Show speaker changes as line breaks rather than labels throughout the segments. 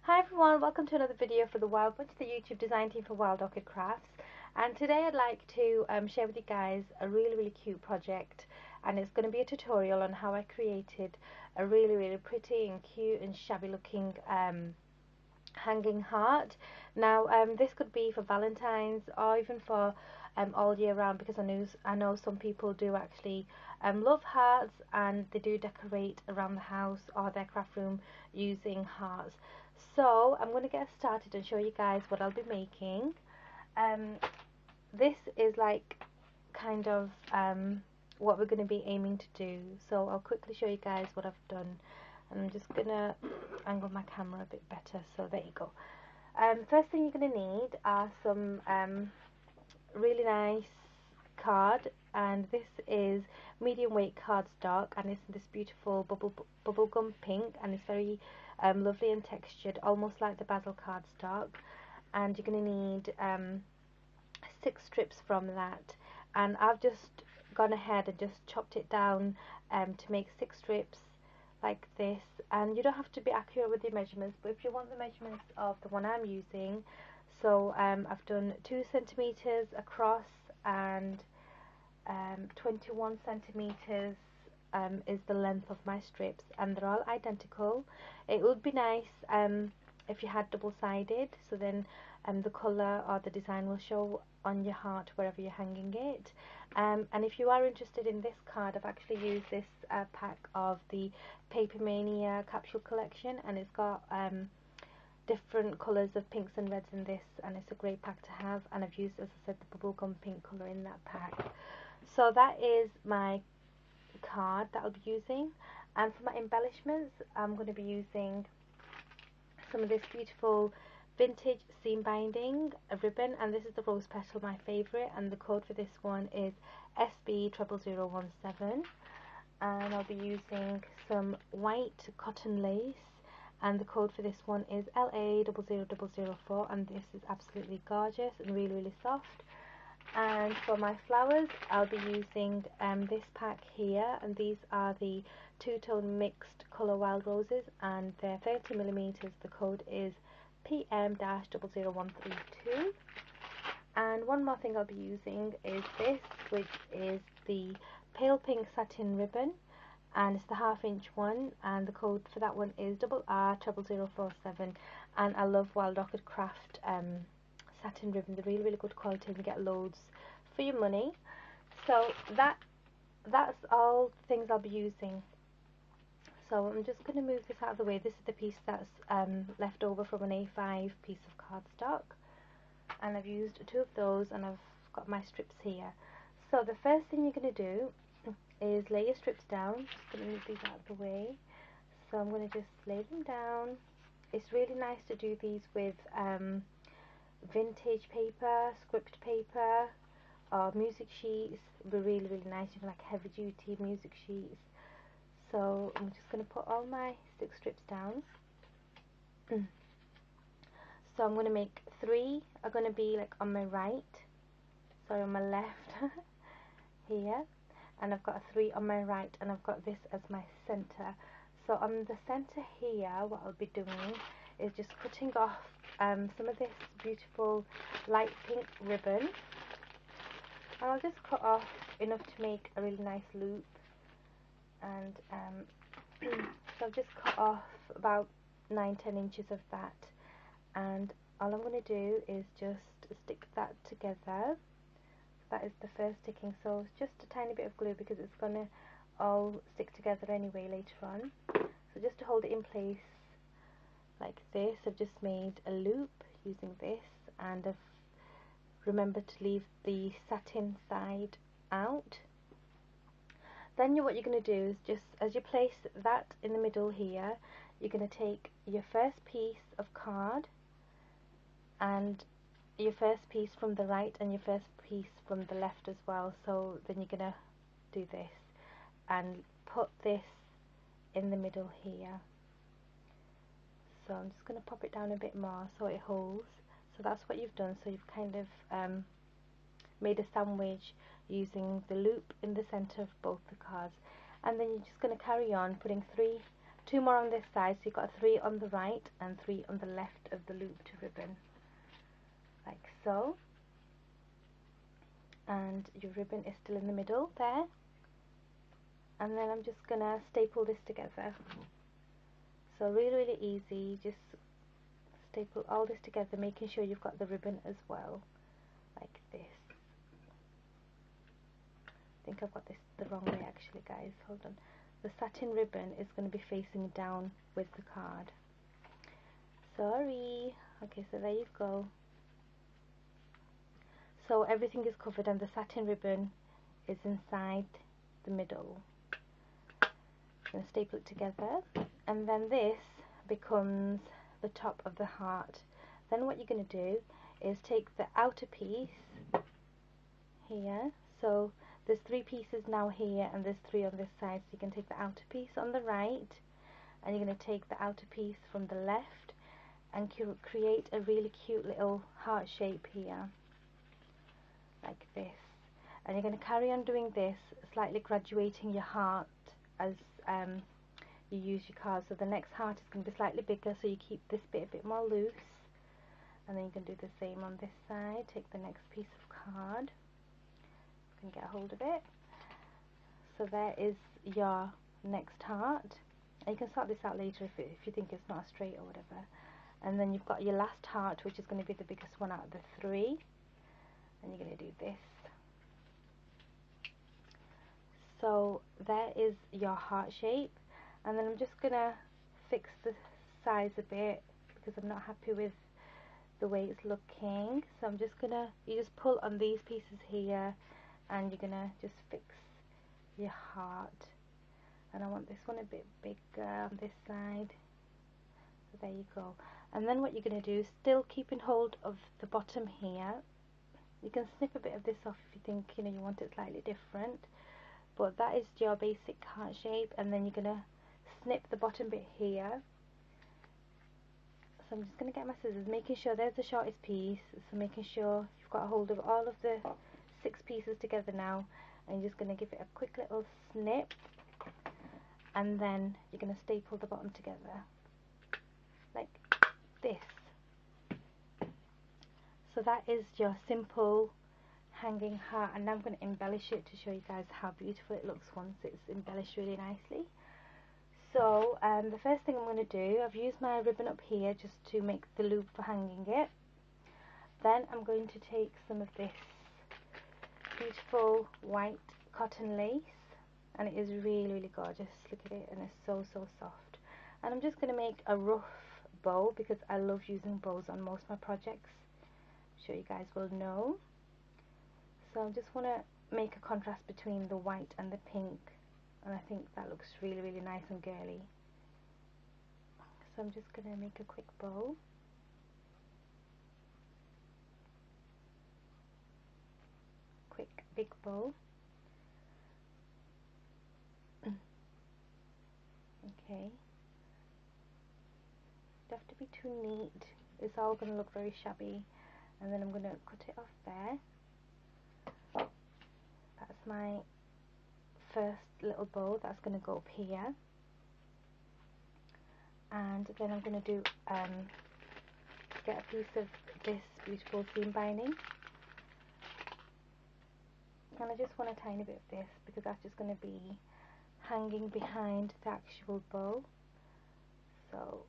Hi everyone, welcome to another video for the Wild Bunch, the YouTube design team for Wild Orchid Crafts. And today I'd like to share with you guys a really cute project, and it's going to be a tutorial on how I created a really pretty and cute and shabby looking hanging heart. Now this could be for Valentine's or even for all year round, because I know some people do actually love hearts, and they do decorate around the house or their craft room using hearts. So I'm going to get started and show you guys what I'll be making. This is like kind of what we're going to be aiming to do. So I'll quickly show you guys what I've done, and I'm just going to angle my camera a bit better. So there you go. First thing you're going to need are some really nice card, and this is medium weight cardstock, and it's this beautiful bubblegum pink, and it's very lovely and textured, almost like the basil cardstock. And you're going to need 6 strips from that, and I've just gone ahead and just chopped it down to make 6 strips like this. And you don't have to be accurate with your measurements, but if you want the measurements of the one I'm using, so I've done 2 centimeters across and 21 centimeters is the length of my strips, and they're all identical. It would be nice if you had double-sided, so then the colour or the design will show on your heart wherever you're hanging it. And if you are interested in this card, I've actually used this pack of the Paper Mania capsule collection, and it's got different colours of pinks and reds in this, and it's a great pack to have. And I've used, as I said, the bubblegum pink colour in that pack. So that is my card that I'll be using. And for my embellishments, I'm going to be using some of this beautiful vintage seam binding ribbon, and this is the rose petal, my favourite, and the code for this one is SB00017. And I'll be using some white cotton lace, and the code for this one is LA00004, and this is absolutely gorgeous and really soft. And for my flowers, I'll be using this pack here, and these are the two-tone mixed colour wild roses, and they're 30mm. The code is PM-00132. And one more thing I'll be using is this, which is the pale pink satin ribbon, and it's the 1/2 inch one, and the code for that one is RR00047. And I love Wild Orchid Craft satin ribbon. They're really good quality, and you get loads for your money. So that's all the things I'll be using. So I'm just going to move this out of the way. This is the piece that's left over from an A5 piece of cardstock, and I've used 2 of those, and I've got my strips here. So the first thing you're going to do is lay your strips down. Just going to move these out of the way. So I'm going to just lay them down. It's really nice to do these with vintage paper, script paper, or music sheets. They're really nice, even like heavy duty music sheets. So I'm just going to put all my 6 strips down. So I'm going to make 3 are going to be like on my right, sorry, on my left here, and I've got a 3 on my right, and I've got this as my center. So on the center here, what I'll be doing is just cutting off some of this beautiful light pink ribbon, and I'll just cut off enough to make a really nice loop. And so I've just cut off about 9-10 inches of that, and all I'm going to do is just stick that together. That is the first sticking, so it's just a tiny bit of glue because it's going to all stick together anyway later on. So just to hold it in place like this, I've just made a loop using this, and I've remembered to leave the satin side out. Then what you're going to do is, just as you place that in the middle here, you're going to take your first piece of card, and your first piece from the right, and your first piece from the left as well. So then you're going to do this and put this in the middle here. So I'm just going to pop it down a bit more so it holds. So that's what you've done. So you've kind of made a sandwich using the loop in the center of both the cards, and then you're just going to carry on putting 3 2 more on this side, so you've got 3 on the right and 3 on the left of the looped ribbon, like so. And your ribbon is still in the middle there. And then I'm just gonna staple this together. So really easy, just staple all this together, making sure you've got the ribbon as well, like this. I think I've got this the wrong way actually, guys, hold on. The satin ribbon is going to be facing down with the card. Sorry. Okay, so there you go. So everything is covered and the satin ribbon is inside the middle. I'm going to staple it together, and then this becomes the top of the heart. Then what you're going to do is take the outer piece here. So there's 3 pieces now here and there's 3 on this side, so you can take the outer piece on the right and you're going to take the outer piece from the left and create a really cute little heart shape here, like this. And you're going to carry on doing this, slightly graduating your heart as you use your card. So the next heart is going to be slightly bigger, so you keep this bit a bit more loose, and then you can do the same on this side. Take the next piece of card and get a hold of it. So there is your next heart, and you can sort this out later if you think it's not straight or whatever. And then you've got your last heart, which is going to be the biggest one out of the 3, and you're going to do this. So there is your heart shape, and then I'm just going to fix the size a bit because I'm not happy with the way it's looking. So I'm just going to, you just pull on these pieces here and you're going to just fix your heart. And I want this one a bit bigger on this side. So there you go. And then what you're going to do, still keeping hold of the bottom here, you can snip a bit of this off if you think you want it slightly different, but that is your basic heart shape. And then you're going to snip the bottom bit here. So I'm just going to get my scissors, making sure there's the shortest piece, so making sure you've got a hold of all of the 6 pieces together now, and you're just going to give it a quick little snip, and then you're going to staple the bottom together like this. So that is your simple hanging heart, and now I'm going to embellish it to show you guys how beautiful it looks once it's embellished really nicely. So the first thing I'm going to do, I've used my ribbon up here just to make the loop for hanging it. Then I'm going to take some of this beautiful white cotton lace, and it is really gorgeous. Look at it, and it's so soft. And I'm just going to make a rough bow because I love using bows on most of my projects. I'm sure you guys will know. So I just want to make a contrast between the white and the pink, and I think that looks really nice and girly. So I'm just going to make a quick bow. Quick big bow. Okay. Don't have to be too neat. It's all going to look very shabby. And then I'm going to cut it off there. That's my first little bow that's going to go up here. And then I'm going to do get a piece of this beautiful seam binding, and I just want a tiny bit of this because that's just going to be hanging behind the actual bow. So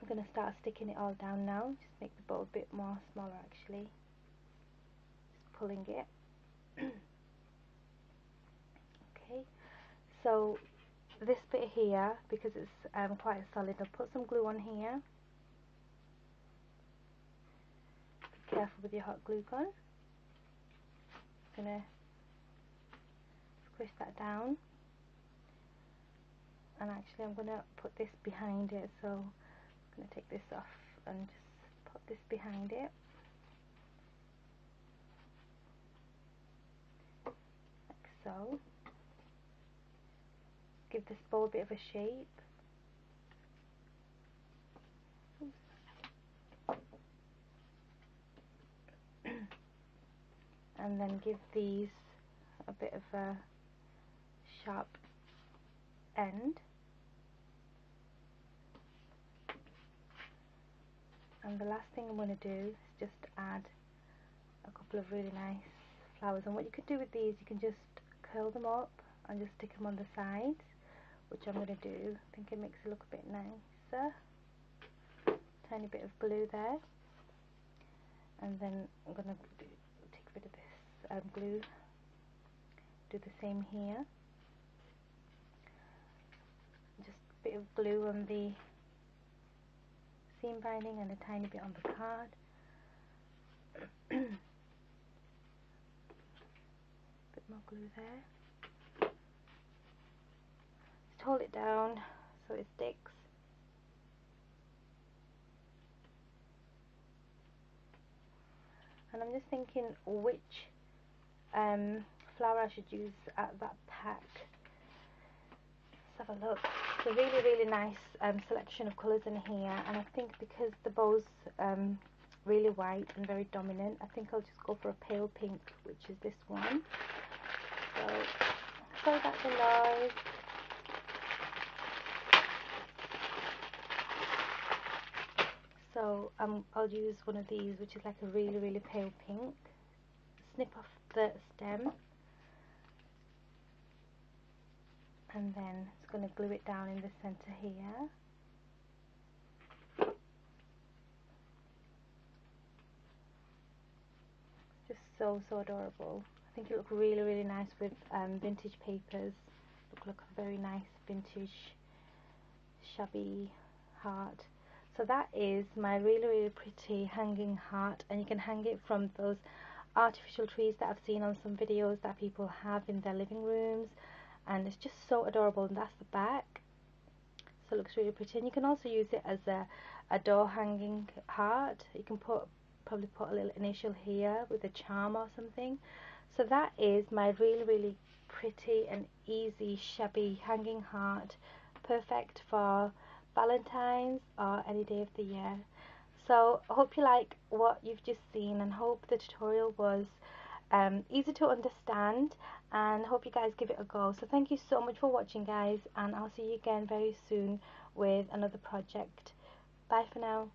I'm going to start sticking it all down now, just make the bow a bit more smaller actually, just pulling it. Okay, so this bit here, because it's quite solid, I'll put some glue on here. Be careful with your hot glue gun. Gonna squish that down, and actually I'm gonna put this behind it, so I'm gonna take this off and just put this behind it, like so. Give this bow a bit of a shape. And then give these a bit of a sharp end. And the last thing I'm going to do is just add a couple of really nice flowers. And what you could do with these, you can just curl them up and just stick them on the sides, which I'm going to do. I think it makes it look a bit nicer. Tiny bit of glue there, and then I'm going to take rid of this glue. Do the same here. Just a bit of glue on the seam binding and a tiny bit on the card. Bit more glue there. Just hold it down so it sticks. And I'm just thinking which flower I should use at that pack. Let's have a look. It's a really, really nice selection of colours in here, and I think because the bow's really white and very dominant, I think I'll just go for a pale pink, which is this one. So, sorry about the noise. So I'll use one of these, which is like a really, really pale pink. Snip off the stem, and then it's going to glue it down in the center here. Just so adorable. I think it looks really, really nice with vintage papers. Look a very nice vintage shabby heart. So that is my really, really pretty hanging heart, and you can hang it from those artificial trees that I've seen on some videos that people have in their living rooms, and it's just so adorable. And that's the back, so it looks really pretty. And you can also use it as a door hanging heart. You can probably put a little initial here with a charm or something. So that is my really, really pretty and easy shabby hanging heart, perfect for Valentine's or any day of the year. So I hope you like what you've just seen, and hope the tutorial was easy to understand, and hope you guys give it a go. So thank you so much for watching, guys, and I'll see you again very soon with another project. Bye for now.